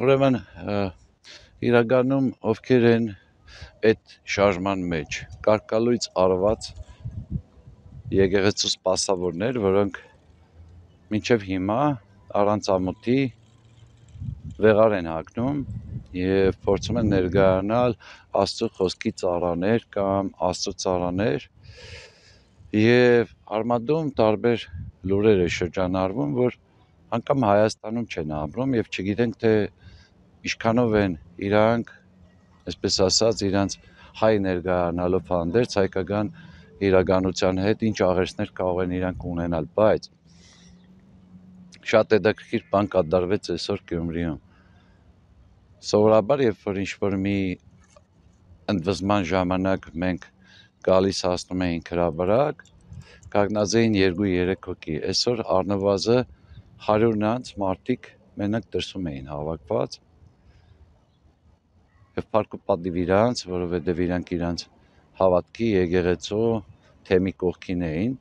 ուրեմն իրականում ովքեր են այդ շարժման մեջ կարկալույց արված եկեղեցու սպասավորներ, որոնք մինչև հիմա առանց ամոթի վեղար են հագնում եւ փորձում են ներկայանալ Աստծո խոսքի ծառաներ կամ Աստծո ծառաներ եւ արմատում տարբեր լուրեր է շրջանառվում, որ անգամ Հայաստանում չեն ապրում եւ չգիտենք թե ինչքանով են իրանք, այսպես ասած, իրանց հայ ներկայանալով հանդերձ հայկական իրականության հետ ինչ աղերսներ կարող են իրանք ունենալ, բայց շատ հետաքրքիր բան կատարվեց այսօր Գյումրիում։ Սովորաբար, երբ որ ինչ-որ մի ընդվզման ժամանակ մենք գալիս հասնում էինք հրապարակ, կանգնած էին 2-3 հոգի, այսօր առնվազն 100-նանց մարդիկ մենակ դրսում էին հավաքված եւ փառք ու պատիվ իրանց, որովհետեւ իրանք իրանց հավատքի եկեղեցու թեմի կողքին էին,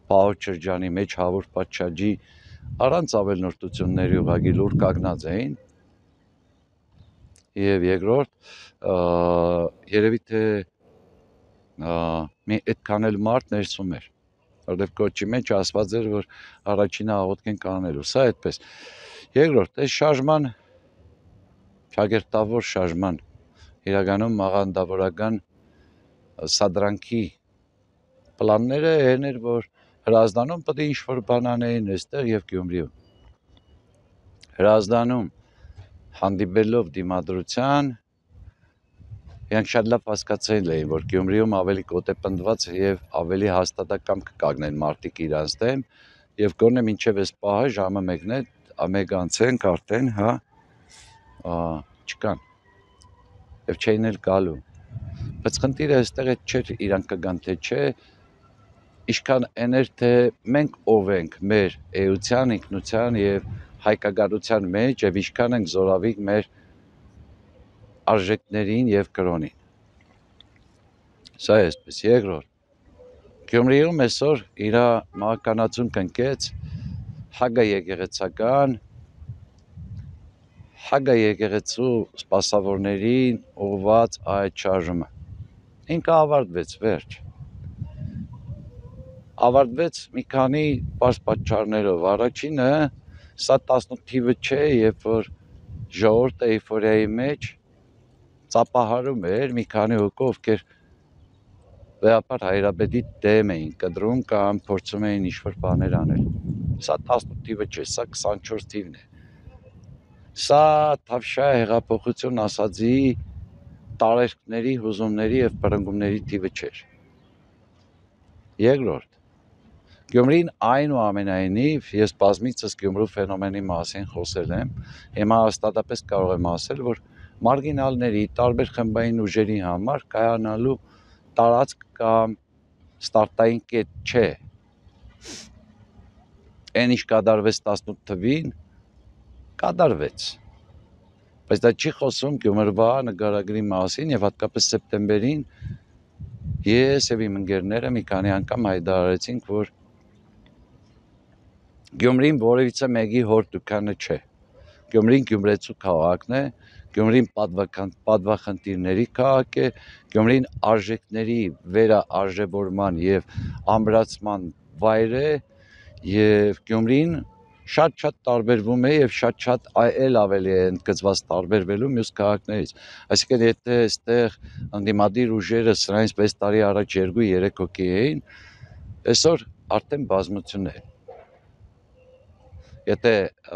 Պահոց շրջանի մեջ հավուր պատշաճի առանց ավելնորդությունների ուղղակի լուր կանգնած էին եւ երկրորդ երևի թե մի այդքան էլ մարդ ներսում էր, որովհետեւ կոչի մեջ ասված էր, որ առաջինը աղոթք են կանելու, սա այդպես։ Երկրորդ, այս շարժման ճակերտավոր շարժման իրականում մաղանդավորական սադրանքի պլանները այն էր, որ Հրազդանում պետք է ինչ-որ բան անեին այստեղ եւ Գյումրիում։ Հրազդանում հանդիպելով դիմադրության, իրանք շատ լավ հասկացել էին, որ Գյումրիում ավելի կոտեպնդված եւ ավելի հաստատակամ կկանգնեն մարդիկ իրանց դեմ եւ գոնե մինչեւ այս պահը ժամը 1-ն է, մեկ անցենք արդեն, չկան եւ չէին էլ գալու։ Բայց խնդիրը այստեղ է չէր իրանք կգան թե չէ, ինչքան այն էր թե մենք ով ենք մեր էության, ինքնության եւ հայկականության մեջ եւ ինչքան ենք զորավիք մեր արժեքներին եւ կրոնին։ Սա է այսպես։ Երկրորդ, Գյումրիում այսօր իր մահկանացուն կնկեց հագա եկեղեցու սպասավորներին ուղված այդ շարժումը։ Ինքը ավարտվեց, վերջ։ Ավարտվեց մի քանի բարձ պատճառներով։ Առաջինը, սա 18 թիվը չէ, երբ որ ժողովուրդը էյֆորիայի մեջ ծափահարում էր մի քանի հոգով, ովքեր վեհապար հայրապետի դեմ էին կտրում կամ փորձում էին ինչ-որ բաներ անել։ Սա 18 թիվը չէ, սա 24 թիվն է։ Սա Թավշյա հեղափոխություն ասածի տարերքների, հուզումների եւ բռնկումների թիվը չէր։ Երկրորդ, Գյումրին այնուամենայնիվ, ես բազմիցս Գյումրու ֆենոմենի մասին խոսել եմ, հիմա հաստատապես կարող եմ ասել, որ մարգինալների, տարբեր խմբային ուժերի համար կայանալու տարածք կամ ստարտային կետ չէ։ Այն ինչ կատարվեց 18 թվին, կատարվեց։ Բայց դա չի խոսում Գյումրվա նկարագրի մասին եւ հատկապես սեպտեմբերին ես եւ իմ ընկերները մի քանի անգամ հայտարարեցինք, որ Գյումրին որևիցե մեկի հոր դուքանը չէ։ Գյումրին գյումրեցու քաղաքն է, Գյումրին պատվախնդիրների քաղաք է, Գյումրին արժեքների վերաարժևորման եւ ամրացման վայր է եւ Գյումրին շատ տարբերվում է եւ շատ այլ ավելի է ընդգծված տարբերվելու մյուս քաղաքներից։ Այսինքն եթե այստեղ ընդդիմադիր ուժերը սրանից 6 տարի առաջ 2-3 հոգի էին, այսօր արդեն բազմություն է։ Եթե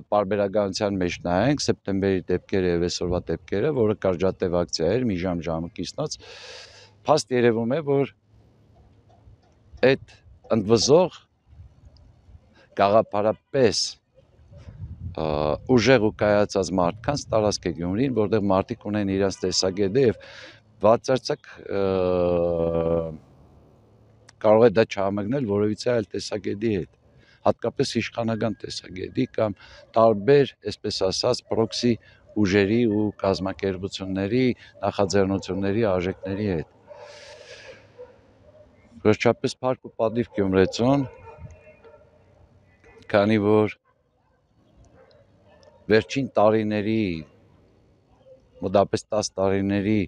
պարբերականության մեջ նայենք սեպտեմբերի դեպքերը եւ այսօրվա դեպքերը, որը կարճատև ակցիա էր, մի ժամը կիսնոց, փաստ երևում է, որ այդ ընդվզող գաղափարապես ուժեղ ու կայացած մարդկանց տարածք է Գյումրին, որտեղ մարդիկ ունեն իրենց տեսակետը եւ բացարձակ կարող է դա չհամընկնել որևիցե այլ տեսակետի հետ, հատկապես իշխանական տեսակետի կամ տարբեր, այսպես ասած, պրոքսի ուժերի ու կազմակերպությունների, նախաձեռնությունների արժեքների հետ։ Վերջապես փառք ու պատիվ Գյումրեցուն, քանի որ վերջին տարիների, մոտավորապես 10 տարիների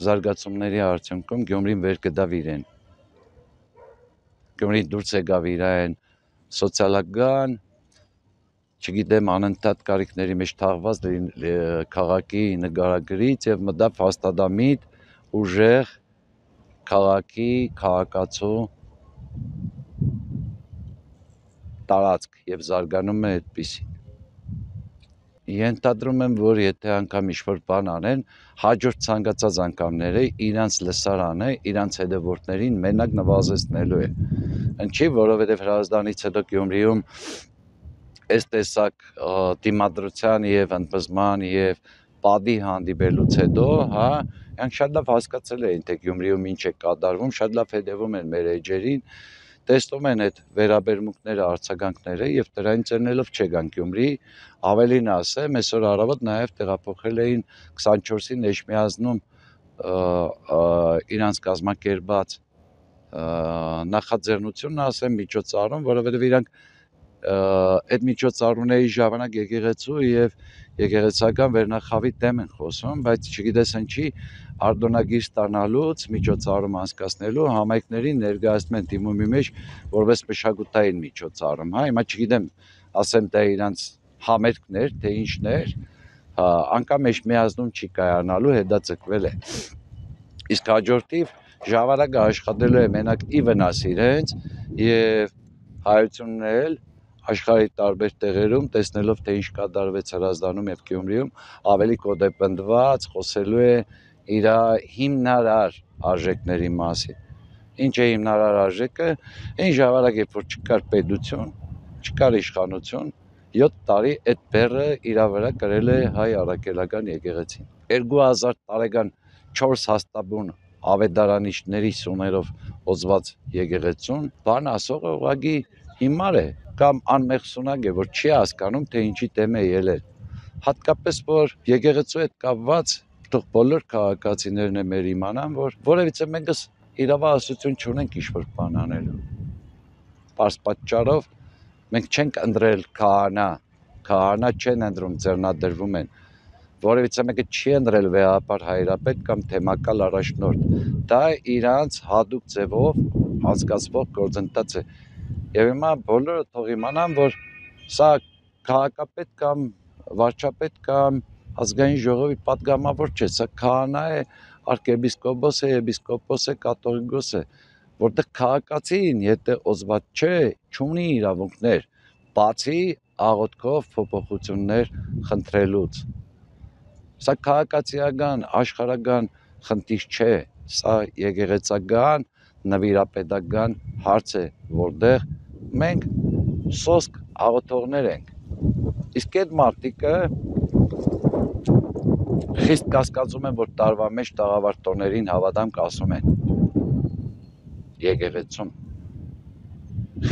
զարգացումների արդյունքում Գյումրին վեր կդավ իրեն։ Գյումրին դուրս եկավ իր այն սոցիալական, չգիտեմ, անընդհատ կարիքների մեջ թաղված քաղաքի նկարագրից եւ մտավ հաստատամիտ ուժեղ քաղաքի քաղաքացու տարածք եւ զարգանում է այդպիսին։ Ենթադրում եմ, որ եթե անգամ ինչ-որ բան անեն, հաջորդ ցանկացած անգամները իրանց լսարանը, իրանց հետևորդներին մենակ նվազեցնելու է։ Ինչի, որովհետև Հրազդանից հետո Գյումրիում այս տեսակ դիմադրության եւ ընդվզման եւ պատի հանդիպելուց հետո, իրանք շատ լավ հասկացել էին, թե Գյումրիում ինչ է կատարվում, շատ լավ հետևում են մեր էջերին, տեսնում են այդ վերաբերմունքները, արձագանքները եւ դրանից ելնելով չեկան Գյումրի, ավելին ասեմ, այսօր առավոտ նաեւ տեղափոխել էին 24-ի Էջմիածնում իրանց կազմակերպած նախաձեռնությունն ասեմ միջոցառում, որովհետեւ իրանք այդ միջոցառումների ժամանակ եկեղեցու եւ եկեղեցական վերնախավի դեմ են խոսում, բայց չգիտես ինչի արտոնագիր ստանալուց միջոցառում անցկացնելու համայնքներին ներկայացնում են դիմումի մեջ որպես մշակութային միջոցառում, հիմա չգիտեմ, ասեմ դա իրանց համերգներ, թե ինչներ, անգամ Էջմիածնում չի կայանալու, հետաձգվել է։ Իսկ հաջորդիվ ժավարակը աշխատելու է մենակ ի վնաս իրենց եւ հայությունն աշխարհի տարբեր տեղերում տեսնելով թե ինչ կատարվեց Հրազդանում եւ Գյումրիում ավելի կոդեպնդված խոսելու է իր հիմնարար արժեքների մասին։ Ինչ է հիմնարար արժեքը, այն ժամանակ երբ որ չկար պետություն, չկար իշխանություն, 7 տարի այդ բեռը իր վրա կրել է հայ առաքելական եկեղեցին։ 2000 տարեկան 4 հաստաբուն ավետարանիչների սյուներով օծված եկեղեցուն, բան ասողը ուղղակի հիմար է կամ անմեղսունակ է, որ չի հասկանում, թե ինչի դեմ է ելել։ Հատկապես որ եկեղեցու հետ կապված թող բոլոր քաղաքացիներն մեր իմանան, որ որևիցե մեկս իրավասություն չունենք ինչ-որ բան անելու։ Պարզ պատճառով մենք չենք ընտրել քահանա չեն ընտրում, ձեռնադրվում են։ Որևիցե մեկը չի ընտրել վեհապար հայրապետ կամ թեմակալ առաջնորդ։ Դա իրանց հատուկ ձևով անցկացվող գործընթաց է։ Եվ հիմա բոլորը թող իմանան, որ սա քաղաքապետ կամ վարչապետ կամ ազգային ժողովի պատգամավոր չէ, սա քահանա է, arczepiskopos է, եպիսկոպոս է, կաթողիկոս է, որտեղ քաղաքացին, եթե օծված չէ, չունի իրավունքներ, բացի աղոթքով փոփոխություններ խնդրելուց։ Սա քաղաքացիական, աշխարհական խնդիր չէ, սա եկեղեցական, նվիրապետական հարց է, որտեղ մենք սոսկ աղոթողներ ենք։ Իսկ այդ մարդիկը խիստ կասկածում են, որ տարվա մեջ տաղավար տոներին հավատամք ասում են եկեղեցում։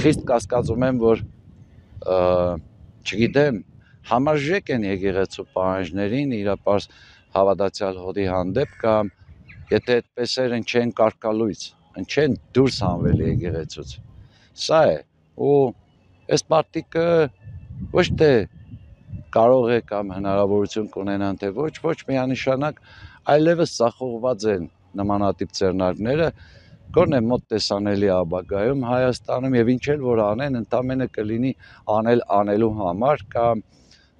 Խիստ կասկածում են, որ չգիտեմ, համարժեք են եկեղեցու պահանջներին իրապես հավատացյալ հոդի հանդեպ կամ եթե այդպես են չեն կարկալույց, չեն դուրս հանվել եկեղեցուց։ Սա է, ու այս մարդիկը ոչ թե կարող է կամ հնարավորություն կունենան, թե ոչ միանշանակ այլևս սախողված են նմանատիպ ձեռնարկները, կորն է մոտ տեսանելի ապագայում Հայաստանում եւ ինչ էլ որ անեն, ընդամենը կլինի անել անելու համար կամ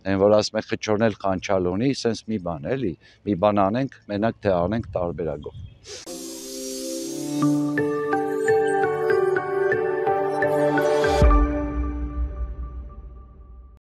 այն որ ասում են խճորնել խանչալ ունի, սենց մի բան էլի, մի բան անենք, մենակ թե անենք տարբերակով։